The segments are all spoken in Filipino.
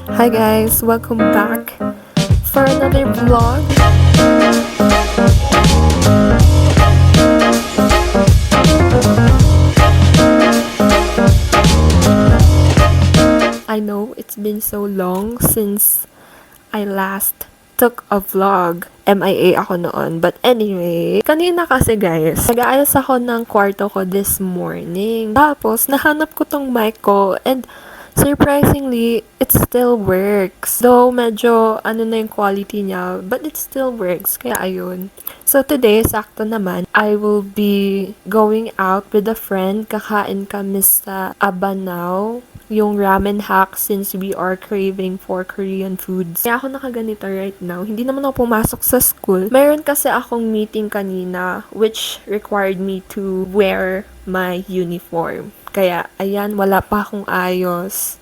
Hi guys, welcome back for another vlog. I know it's been so long since I last took a vlog. MIA ako noon. But anyway, kanina kasi guys, nag-aayos ako ng kwarto ko this morning. Tapos, nahanap ko tong mic ko and surprisingly, it still works. Though, medyo ano na yung quality niya, but it still works. Kaya ayun. So today, sakto naman, I will be going out with a friend. Kakain kami sa Abanao, yung ramen hack since we are craving for Korean foods. Kaya ako nakaganito right now. Hindi naman ako pumasok sa school. Mayroon kasi akong meeting kanina which required me to wear my uniform. Kaya, ayan, wala pa akong ayos.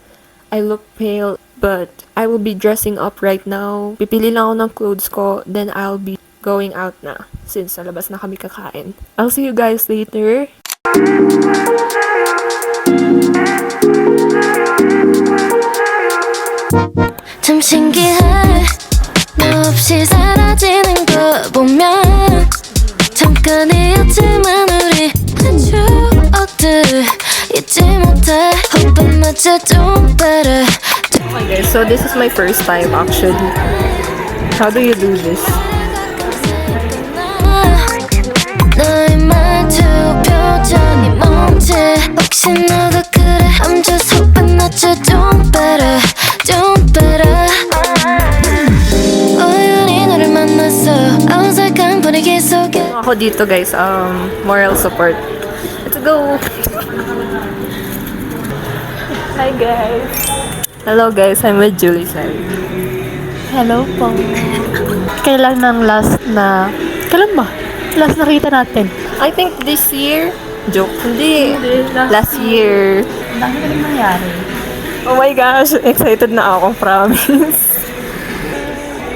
I look pale, but I will be dressing up right now. Pipili lang ako ng clothes ko, then I'll be going out na since sa labas na kami kakain. I'll see you guys later. 참 신기해 너 없이 사라지는 거 보면 잠깐이었지만 우리 한 추억들 잊지 못해 Hope I met you doing better Okay guys, so this is my first time actually. How do you do this? 너의 말투 표정이 뭔지 혹시 너도 그래 I'm just hoping that you're doing better Doing better 우연히 너를 만났어 어색한 분위기 속에 Ako dito guys, moral support. Let's go! Hi guys! Hello guys, I'm with Julie Sai. Hello po. Kailan nang last na... Kailan ba? Last nakita natin. I think this year, joke, hindi, last year. Ang dami na rin nangyari. Oh my gosh, excited na ako, promise.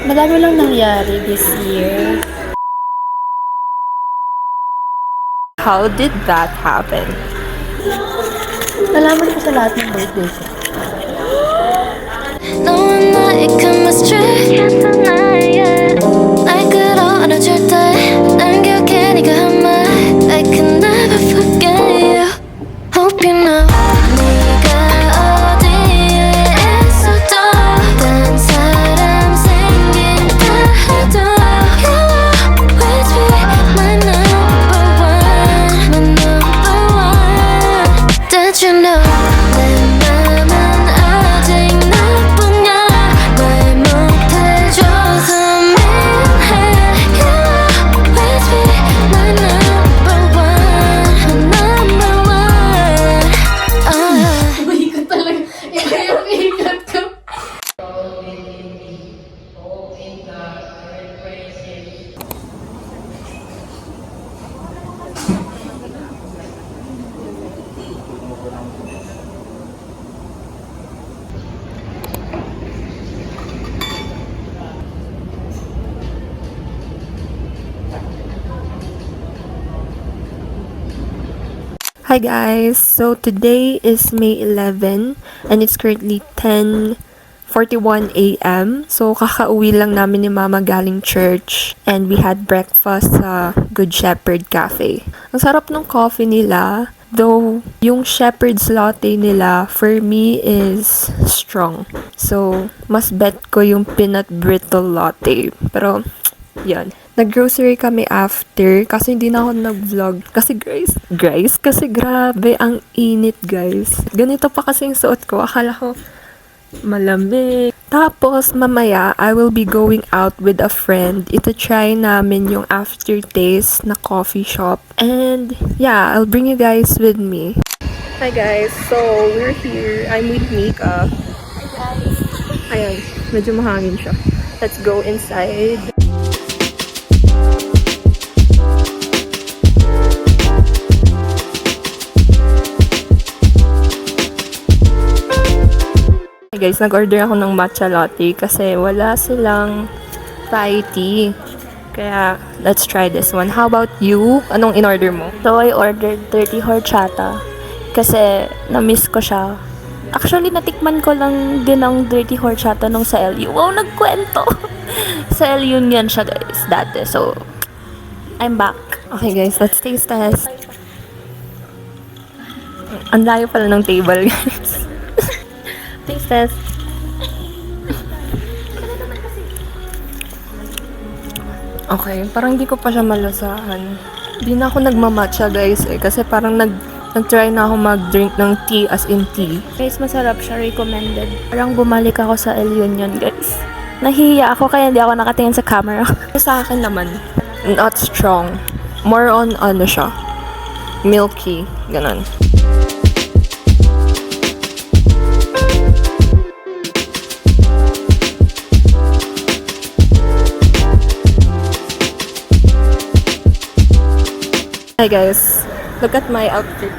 Madami lang nangyari this year. How did that happen? Nalaman ko sa lahat ng birthday ko. 너와 나의 chemistry 괜찮아 날 끌어안아줄 때 난 기억해 네가 한 말 I can never forget you Hope you know 네가 어디에 있어도 딴 사람 생긴다 해도 You'll always be my number one My number one Did you know 내 맘은 아직 너뿐이야 말 못해줘서 미안해 You'll always be my number one My number one Umiikot talaga. Iba yung ikot ko. Hi guys, so today is May 11 and it's currently 10:41 a.m. So kakauwi lang namin ni Mama galing church and we had breakfast sa Good Shepherd Cafe. Ang sarap ng coffee nila, though yung Shepherd's latte nila for me is strong. So mas bet ko yung peanut brittle latte. Pero yan. Nag-grocery kami after kasi hindi na ako nag-vlog. Kasi kasi grabe ang init guys. Ganito pa kasi yung suot ko. Akala ko malamig. Tapos mamaya, I will be going out with a friend. Ito try namin yung aftertaste na coffee shop. And yeah, I'll bring you guys with me. Hi guys, so we're here. I'm with Mika. Ayan, medyo mahangin siya. Let's go inside. Hey guys, nag-order ako ng matcha latte kasi wala silang Thai tea. Kaya, let's try this one. How about you? Anong in-order mo? So, I ordered 30 horchata. Kasi, na-miss ko siya Actually, natikman ko lang din ang dirty horchata nung sa LU. Wow, nagkwento! Sa LU yan siya, guys, dati. So, I'm back. Okay guys, let's taste test. Ang layo pala ng table, guys. Taste test. Okay, parang hindi ko pa siya malasahan. Hindi na ako nagmamatcha, guys, kasi parang nag-try na ako mag-drink ng tea, as in tea. Guys, masarap siya. Recommended. Parang bumalik ako sa El Union, guys. Nahiya ako kaya hindi ako nakatingin sa camera. Sa akin naman, not strong. More on, ano siya, milky, ganun. Hi guys, look at my outfit.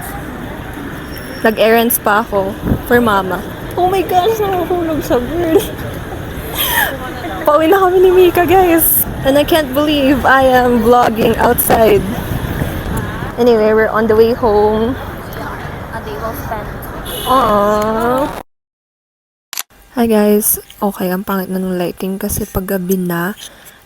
Nag-errands pa ako for mama. Oh my gosh, nakahulog sa bird. Pauwi na kami ni Mika, guys. And I can't believe I am vlogging outside. Anyway, we're on the way home. A day well spent. Aww. Hi guys. Okay, ang pangit na ng lighting kasi paggabi na.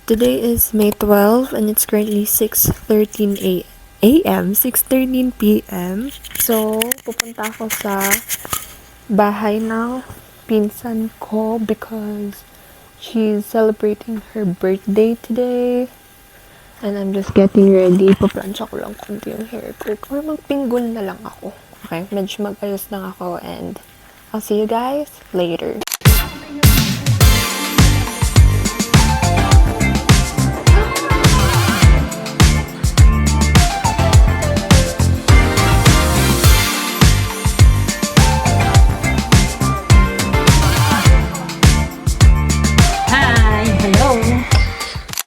Today is May 12 and it's currently 6:13 a.m. 6:13 p.m. So, pupunta ako sa bahay ng pinsan ko because she's celebrating her birthday today. And I'm just getting ready. Paplansya ko lang kunti yung hair ko. Or magpinggol na lang ako. Okay, medyo mag-ayos lang ako and I'll see you guys later.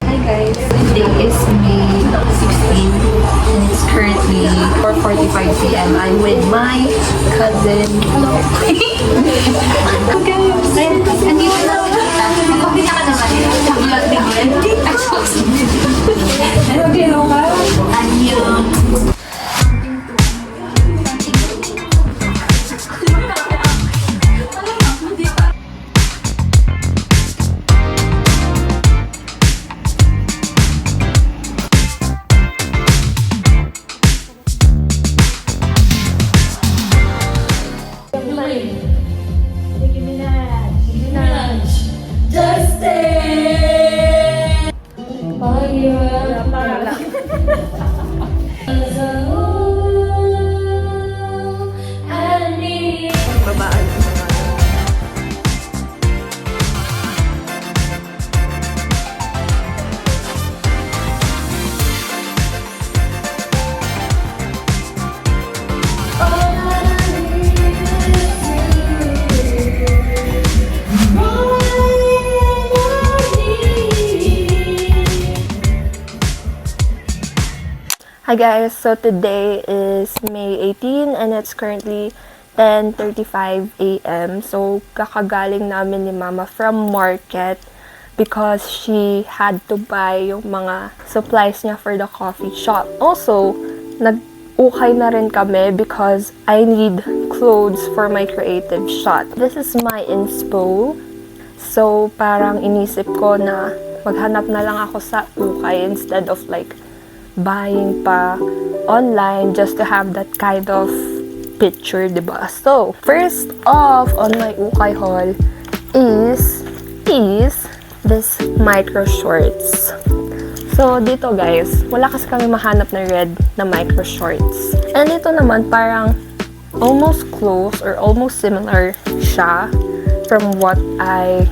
Hi guys, today is May 16 and it's currently 4:45 p.m. I'm with my cousin. Hello. Guys, andito na ako. Hindi ka naman. Vlog din yun. Hello ka? Ayun. Hi guys, so today is May 18 and it's currently 10:35 a.m. So kakagaling namin ni Mama from market because she had to buy yung mga supplies niya for the coffee shop. Also, nag-ukay na rin kami because I need clothes for my creative shot. This is my inspo. So parang inisip ko na maghanap na lang ako sa ukay instead of like buying pa online just to have that kind of picture, diba? So, first off on my ukay haul is this micro shorts. So, dito guys, wala kasi kami mahanap na red na micro shorts. And ito naman parang almost close or almost similar siya from what I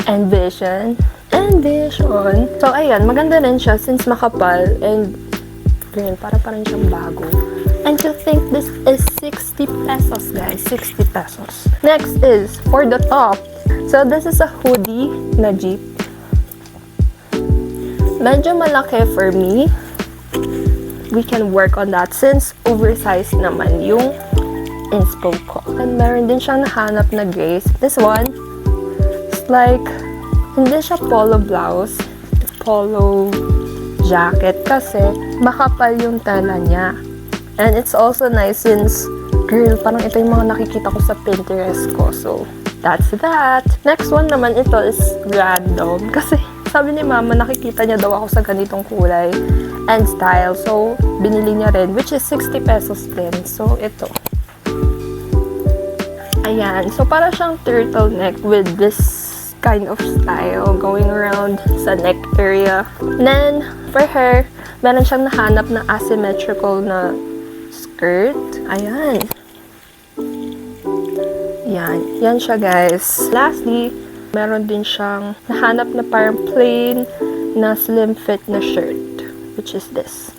envision. So, ayan, maganda rin siya since makapal and green, para rin siyang bago. And to think this is 60 pesos, guys. 60 pesos. Next is for the top. So, this is a hoodie na jeep. Medyo malaki for me. We can work on that since oversized naman yung inspo ko. And meron din siyang nahanap na grace. This one is like hindi siya polo blouse, polo jacket kasi makapal yung tela niya. And it's also nice since girl, parang ito yung mga nakikita ko sa Pinterest ko. So, that's that. Next one naman, ito is random. Kasi, sabi ni mama, nakikita niya daw ako sa ganitong kulay and style. So, binili niya rin, which is 60 pesos din. So, ito. Ayan. So, para siyang turtleneck with this kind of style going around sa neck area. And then, for her, meron siyang nahanap na asymmetrical na skirt. Ayan. Yan siya, guys. Lastly, meron din siyang nahanap na parang plain na slim fit na shirt, which is this.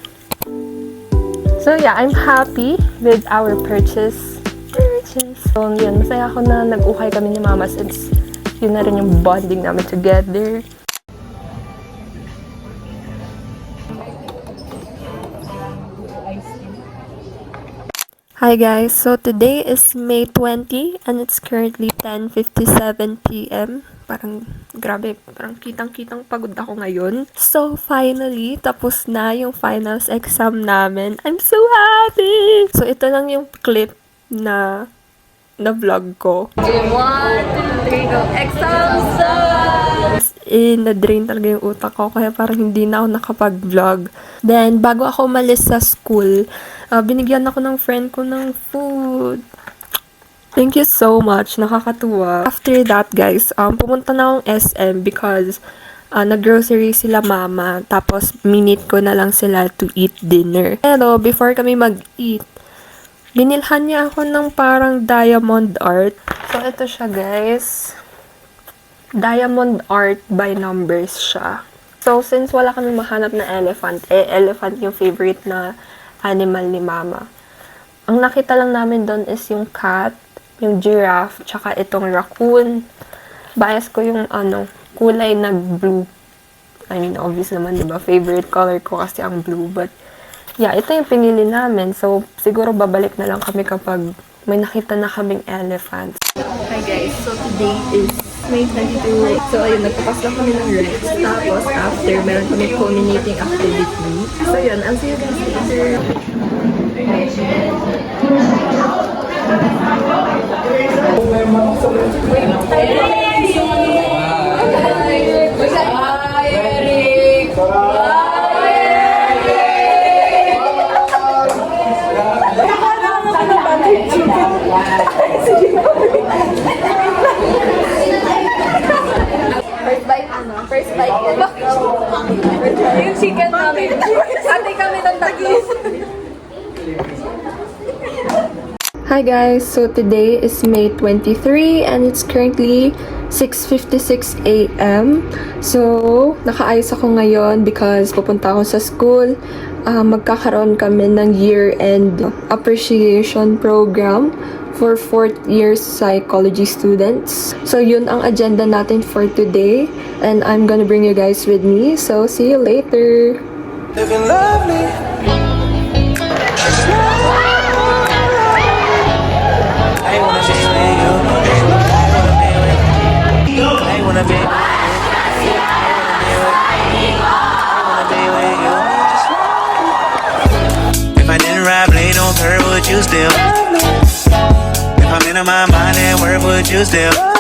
So yeah, I'm happy with our purchase. So yun, masaya ako na nag-ukay kami ni mama since yun na rin yung bonding namin together. Hi guys, so today is May 20 and it's currently 10:57 p.m. Parang grabe, parang kitang-kitang pagod ako ngayon. So finally, tapos na yung finals exam namin. I'm so happy! So ito lang yung clip na vlog ko. 1, 2, 3, go! Exam na-drain talaga yung utak ko kaya parang hindi na ako nakapag-vlog. Then, bago ako umalis sa school, binigyan ako ng friend ko ng food. Thank you so much. Nakakatuwa. After that, guys, pumunta na akong SM because nag-grocery sila mama. Tapos, minute ko na lang sila to eat dinner. Pero, before kami mag-eat, binilhan niya ako ng parang diamond art. So, ito siya, guys. Diamond art by numbers siya. So, since wala kami mahanap na elephant, elephant yung favorite na animal ni mama. Ang nakita lang namin doon is yung cat, yung giraffe, tsaka itong raccoon. Bias ko yung kulay na blue. I mean, obvious naman, diba? Favorite color ko kasi ang blue. But, yeah, ito yung pinili namin. So, siguro babalik na lang kami kapag may nakita na kaming elephant. Hi guys, so today is May 22. So, ayun, nagpapas lang kami ng Rex. Tapos, after, meron kami culminating activity. So, yun, I'll see you guys later. First bite yun. Yung chicken namin. Ate kami ng tagis. Hi guys, so today is May 23 and it's currently 6:56 a.m. So, nakaayos ako ngayon because pupunta ako sa school. Magkakaroon kami ng year-end appreciation program for 4th year psychology students. So, yun ang agenda natin for today. And I'm gonna bring you guys with me. So, see you later! Living lovely. I wanna be with you. I wanna be with you. I wanna be with you. If I didn't ride blade on curve, would you still? If I'm in my mind and where would you still?